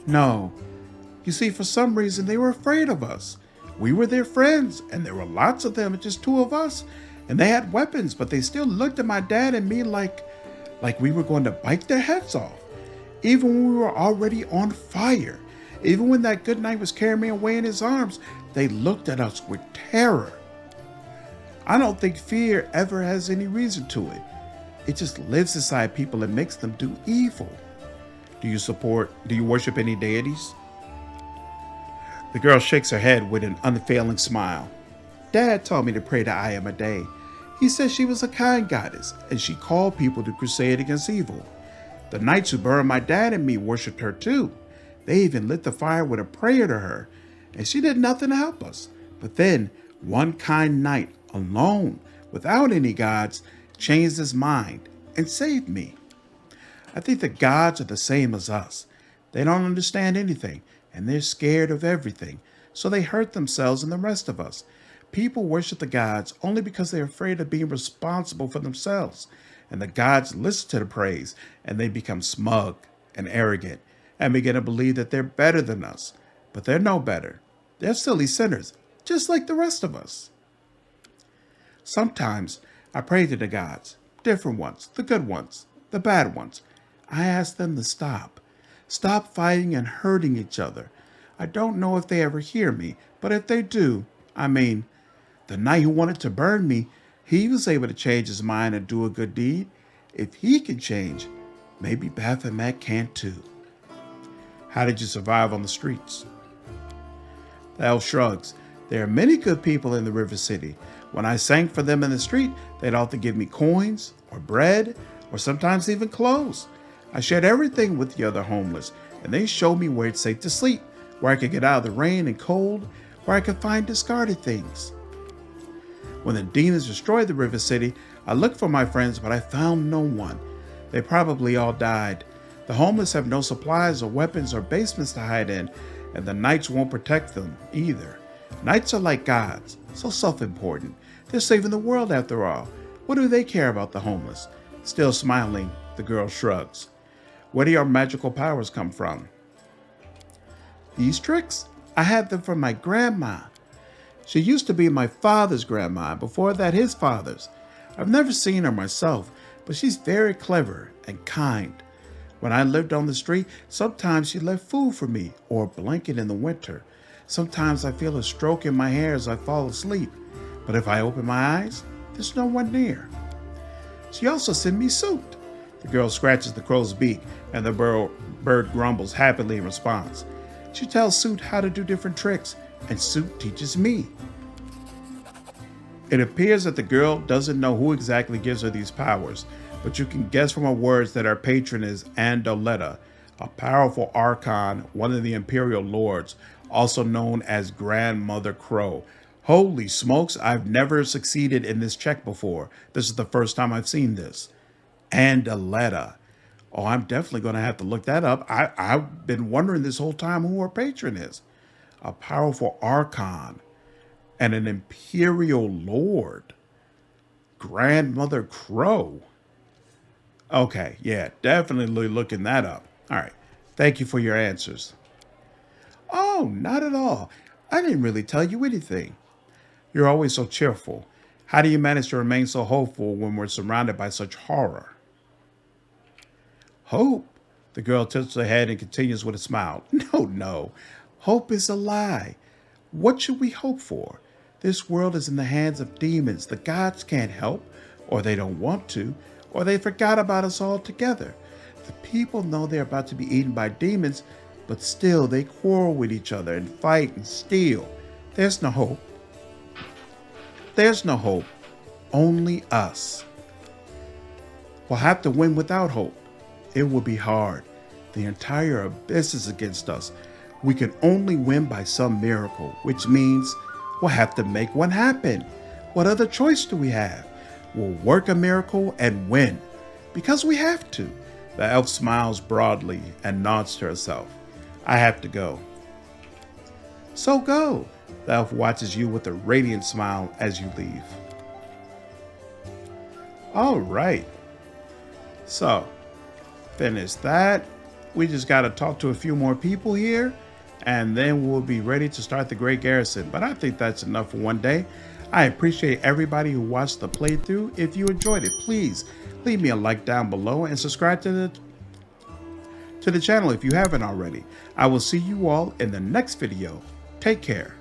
No. You see, for some reason, they were afraid of us. We were their friends, and there were lots of them, just two of us. And they had weapons, but they still looked at my dad and me like we were going to bite their heads off. Even when we were already on fire. Even when that good knight was carrying me away in his arms, they looked at us with terror. I don't think fear ever has any reason to it. It just lives inside people and makes them do evil. Do you worship any deities? The girl shakes her head with an unfailing smile. Dad taught me to pray to Ayamade. He said she was a kind goddess, and she called people to crusade against evil. The knights who burned my dad and me worshipped her too. They even lit the fire with a prayer to her, and she did nothing to help us. But then, one kind knight, alone, without any gods, changed his mind and saved me. I think the gods are the same as us. They don't understand anything, and they're scared of everything, so they hurt themselves and the rest of us. People worship the gods only because they're afraid of being responsible for themselves, and the gods listen to the praise, and they become smug and arrogant, and begin to believe that they're better than us. But they're no better. They're silly sinners, just like the rest of us. Sometimes I pray to the gods, different ones, the good ones, the bad ones. I ask them to stop fighting and hurting each other. I don't know if they ever hear me, but if they do, the knight who wanted to burn me, he was able to change his mind and do a good deed. If he can change, maybe Baphomet can too. How did you survive on the streets? The elf shrugs. There are many good people in the River City. When I sang for them in the street, they'd often give me coins or bread or sometimes even clothes. I shared everything with the other homeless, and they showed me where it's safe to sleep, where I could get out of the rain and cold, where I could find discarded things. When the demons destroyed the River City, I looked for my friends, but I found no one. They probably all died. The homeless have no supplies or weapons or basements to hide in, and the knights won't protect them either. Knights are like gods, so self-important. They're saving the world after all. What do they care about the homeless? Still smiling, the girl shrugs. Where do your magical powers come from? These tricks? I had them from my grandma. She used to be my father's grandma, before that his father's. I've never seen her myself, but she's very clever and kind. When I lived on the street, sometimes she left food for me or a blanket in the winter. Sometimes I feel a stroke in my hair as I fall asleep, but if I open my eyes, there's no one near. She also sent me soup. The girl scratches the crow's beak, and the bird grumbles happily in response. She tells Soot how to do different tricks, and Soot teaches me. It appears that the girl doesn't know who exactly gives her these powers, but you can guess from her words that her patron is Andoletta, a powerful archon, one of the Imperial Lords, also known as Grandmother Crow. Holy smokes, I've never succeeded in this check before. This is the first time I've seen this. Andoletta. Oh, I'm definitely going to have to look that up. I've been wondering this whole time who her patron is. A powerful archon and an Imperial Lord. Grandmother Crow. Okay, yeah, definitely looking that up. All right, thank you for your answers. Oh, not at all. I didn't really tell you anything. You're always so cheerful. How do you manage to remain so hopeful when we're surrounded by such horror? Hope? The girl tilts her head and continues with a smile. No. Hope is a lie. What should we hope for? This world is in the hands of demons. The gods can't help, or they don't want to, or they forgot about us altogether. The people know they're about to be eaten by demons, but still they quarrel with each other and fight and steal. There's no hope. There's no hope. Only us. We'll have to win without hope. It will be hard. The entire abyss is against us. We can only win by some miracle, which means we'll have to make one happen. What other choice do we have? We'll work a miracle and win, because we have to. The elf smiles broadly and nods to herself. I have to go. So go. The elf watches you with a radiant smile as you leave. All right. So, finish that. We just got to talk to a few more people here, and then we'll be ready to start the Great Garrison. But I think that's enough for one day. I appreciate everybody who watched the playthrough. If you enjoyed it, please leave me a like down below and subscribe to the channel if you haven't already. I will see you all in the next video. Take care.